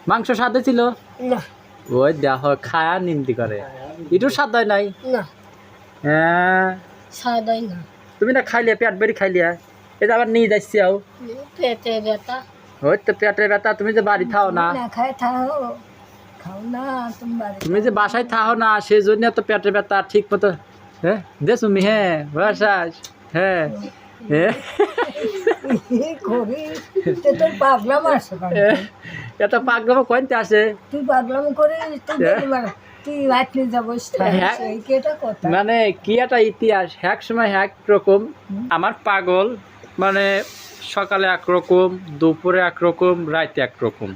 মাংস সাদে ছিল না ওই দেখো খায়া নিন্দি করে একটু স্বাদ হয় নাই না হ্যাঁ স্বাদ হয় না তুমি না খাইলে পেট বেরি খাইলিয়া এটা আবার নিয়ে যাচ্ছি আও পেটে ব্যথা ওই তো পেটের ব্যথা তুমি যে বাড়ি থাও না না খায় থাও খাও না তোমার তুমি যে বাসায় থাও না সেই জন্য তো পেটের ব্যথা ঠিক মতো হ্যাঁ দে তুমি হ্যাঁ বাসাস হ্যাঁ হ্যাঁ করি তোর পাগলাম আসে এত পাগলামো কইতে আসে তুই পাগলাম করে তুই রাত্রে যাবো হ্যাঁ। কেটা কথা মানে কি একটা ইতিহাস এক সময় এক রকম আমার পাগল মানে সকালে একরকম দুপুরে একরকম রাতে একরকম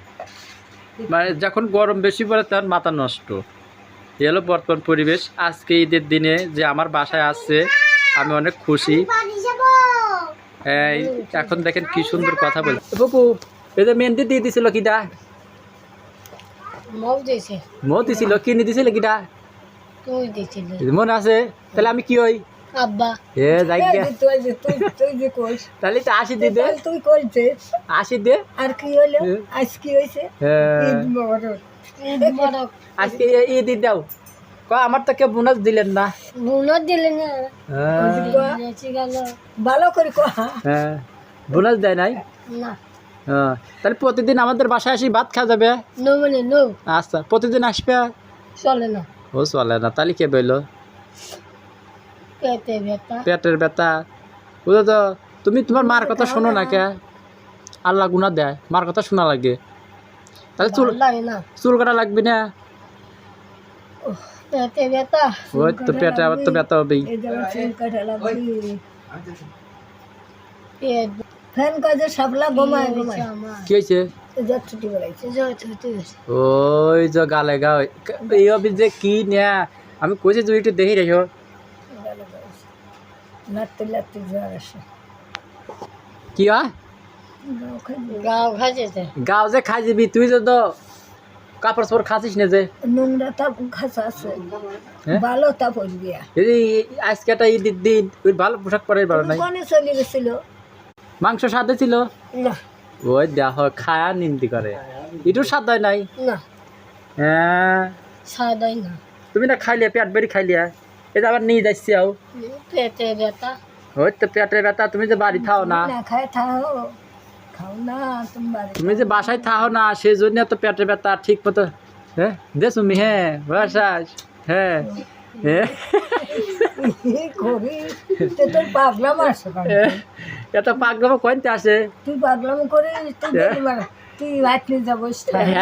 মানে যখন গরম বেশি পড়ে তখন মাথা নষ্ট এ হলো বর্তমান পরিবেশ আজকে ঈদের দিনে যে আমার বাসায় আসছে আমি অনেক খুশি এই এখন দেখেন কি সুন্দর কথা বলে বাবু এই যে মেহেন্দি দিয়ে দিছিল কিটা মৌ দিয়েছে মো দিছিল কিনে দিছিল কিটা তুই দিয়েছিলি মনে আছে তাহলে আমি কি হই আব্বা এ যাই গে তুই যে কইস তাহলে তো 80 দিয়ে দে তুই কইছে 80 দে আর কি হলো আজ কি হয়েছে ঈদ মোবারক ঈদ মোবারক আজকে ঈদ ঈদ দাও আমার তো কেউ বোনাস দিলেন না বোনাস দিলে না ভালো করে হ্যাঁ বোনাস দেয় নাই না হ্যাঁ তাহলে প্রতিদিন আমাদের বাসায় আসি ভাত খাওয়া যাবে নো মানে নো আচ্ছা প্রতিদিন আসবে চলে না ও চলে না তাহলে কে বললো পেটে ব্যথা পেটের ব্যথা বুঝো তো তুমি তোমার মার কথা শোনো না কে আল্লাহ গুনা দেয় মার কথা শোনা লাগে তাহলে চুল লাগে না চুল কাটা লাগবে না পেটে ব্যথা ওই তো পেটে আবার তো ব্যথা হবেই এই জায়গা চুল কাটা লাগবে পেট ফ্যান কাজে সাবলা ঘুমায় ঘুমায় কি হয়েছে যা ছুটি বেড়াইছে যা ছুটি বেড়াইছে ওই যে গালে গা এই অবধি যে কি না আমি কইছি তুই একটু দেখি রেখো লাত্তি লাত্তি জ্বর আসে কি হয় গাও খাইছে গাও যে খাই যাবি তুই যে তো কাপড় চোপড় খাচ্ছিস না যে নোংরা তাপ খাসা আছে ভালো তাপ পড়বি এই আজকে একটা ঈদের দিন তুই ভালো পোশাক পরে ভালো নাই কোনে চলে গেছিল মাংস সাদে ছিল না ওই দেখো খায়া নিন্দি করে একটু স্বাদ হয় নাই না হ্যাঁ স্বাদ হয় না তুমি না খাইলে পেট বেরি খাইলিয়া এটা আবার নিয়ে যাচ্ছি আও পেটে ব্যথা ওই তো পেটের ব্যথা তুমি যে বাড়ি থাও না না খায় থাও খাও না তোমার তুমি যে বাসায় থাও না সেই জন্য তো পেটের ব্যথা ঠিক মতো হ্যাঁ দে তুমি হ্যাঁ বাসাস হ্যাঁ হ্যাঁ করি তোর পাগলাম আসে এত পাগলামো কইতে আসে তুই পাগলাম করে তুই রাত্রে যাবো